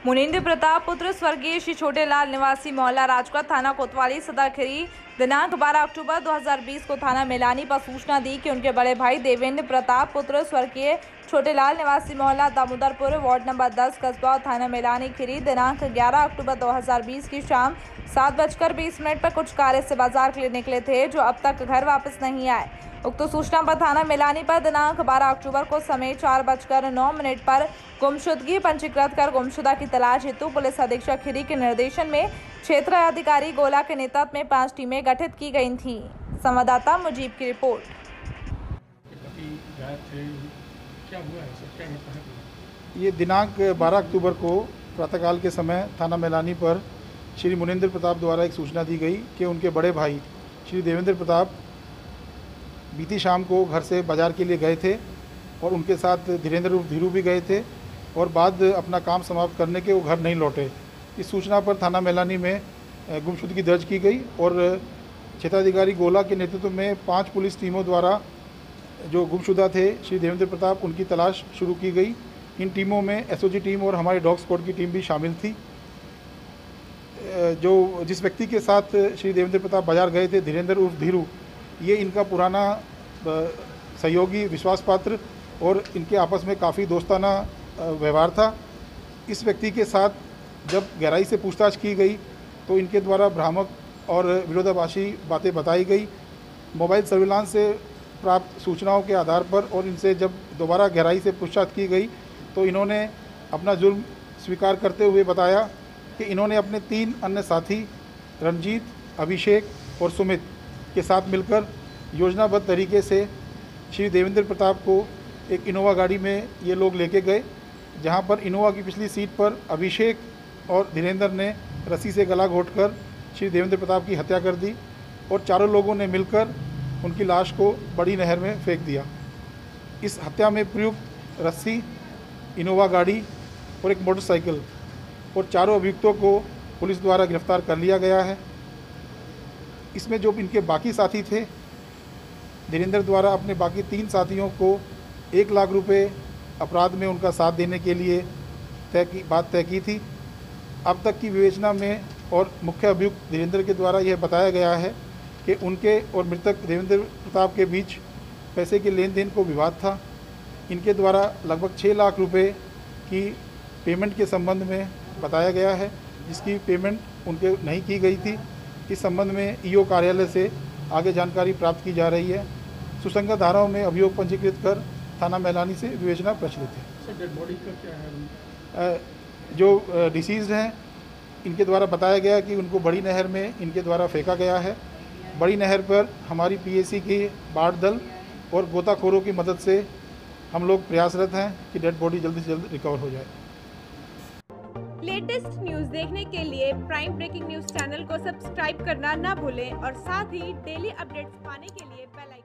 मुनिंद्र प्रताप पुत्र स्वर्गीय श्री छोटेलाल निवासी मोहल्ला राजगढ़ थाना कोतवाली सदर खीरी दिनांक 12 अक्टूबर 2020 को थाना मेलानी पर सूचना दी कि उनके बड़े भाई देवेंद्र प्रताप पुत्र स्वर्गीय छोटेलाल निवासी मोहल्ला दामोदरपुर वार्ड नंबर 10 कस्बा थाना मेलानी खीरी दिनांक 11 अक्टूबर 2020 की शाम 7:20 पर कुछ कार्य से बाजार के लिए निकले थे, जो अब तक घर वापस नहीं आए। उक्त सूचना पर थाना मेलानी पर दिनांक 12 अक्टूबर को समय 4:09 पर गुमशुदगी पंजीकृत कर गुमशुदा की तलाश हेतु पुलिस अधीक्षक खीरी के निर्देशन में क्षेत्र अधिकारी गोला के नेतृत्व में 5 टीमें गठित की गई थीं। संवाददाता मुजीब की रिपोर्ट। ये दिनांक 12 अक्टूबर को प्रातःकाल के समय थाना मेलानी पर श्री मुनिंद्र प्रताप द्वारा एक सूचना दी गई कि उनके बड़े भाई श्री देवेंद्र प्रताप बीती शाम को घर से बाजार के लिए गए थे और उनके साथ धीरेन्द्र उर्फ धीरू भी गए थे और बाद अपना काम समाप्त करने के वो घर नहीं लौटे। इस सूचना पर थाना मेलानी में गुमशुदगी दर्ज की गई और क्षेत्राधिकारी गोला के नेतृत्व में 5 पुलिस टीमों द्वारा जो गुमशुदा थे श्री देवेंद्र प्रताप उनकी तलाश शुरू की गई। इन टीमों में एसओजी टीम और हमारी डॉग स्क्वाड की टीम भी शामिल थी। जो जिस व्यक्ति के साथ श्री देवेंद्र प्रताप बाजार गए थे धीरेन्द्र उर्फ धीरू, ये इनका पुराना सहयोगी विश्वास पात्र और इनके आपस में काफ़ी दोस्ताना व्यवहार था। इस व्यक्ति के साथ जब गहराई से पूछताछ की गई तो इनके द्वारा भ्रामक और विरोधाभासी बातें बताई गई। मोबाइल सर्विलांस से प्राप्त सूचनाओं के आधार पर और इनसे जब दोबारा गहराई से पूछताछ की गई तो इन्होंने अपना जुर्म स्वीकार करते हुए बताया कि इन्होंने अपने 3 अन्य साथी रणजीत, अभिषेक और सुमित के साथ मिलकर योजनाबद्ध तरीके से श्री देवेंद्र प्रताप को एक इनोवा गाड़ी में ये लोग लेके गए, जहां पर इनोवा की पिछली सीट पर अभिषेक और धीरेन्द्र ने रस्सी से गला घोंटकर श्री देवेंद्र प्रताप की हत्या कर दी और चारों लोगों ने मिलकर उनकी लाश को बड़ी नहर में फेंक दिया। इस हत्या में प्रयुक्त रस्सी, इनोवा गाड़ी और एक मोटरसाइकिल और चारों अभियुक्तों को पुलिस द्वारा गिरफ्तार कर लिया गया है। इसमें जो इनके बाकी साथी थे, धीरेन्द्र द्वारा अपने बाकी 3 साथियों को 1 लाख रुपए अपराध में उनका साथ देने के लिए बात तय की थी। अब तक की विवेचना में और मुख्य अभियुक्त धीरेन्द्र के द्वारा यह बताया गया है कि उनके और मृतक देवेंद्र प्रताप के बीच पैसे के लेन देन को विवाद था। इनके द्वारा लगभग 6 लाख रुपए की पेमेंट के संबंध में बताया गया है, जिसकी पेमेंट उनके नहीं की गई थी। इस संबंध में ईओ कार्यालय से आगे जानकारी प्राप्त की जा रही है। सुसंगत धाराओं में अभियोग पंजीकृत कर थाना मेलानी से विवेचना प्रचलित है। डेड बॉडी का क्या है? जो डिसीज़ हैं, इनके द्वारा बताया गया कि उनको बड़ी नहर में इनके द्वारा फेंका गया है। बड़ी नहर पर हमारी पीएसी की बाढ़ दल और गोताखोरों की मदद से हम लोग प्रयासरत हैं कि डेड बॉडी जल्द से जल्द रिकवर हो जाए। लेटेस्ट न्यूज देखने के लिए प्राइम ब्रेकिंग न्यूज चैनल को सब्सक्राइब करना ना भूलें और साथ ही डेली अपडेट्स पाने के लिए बेल आइकन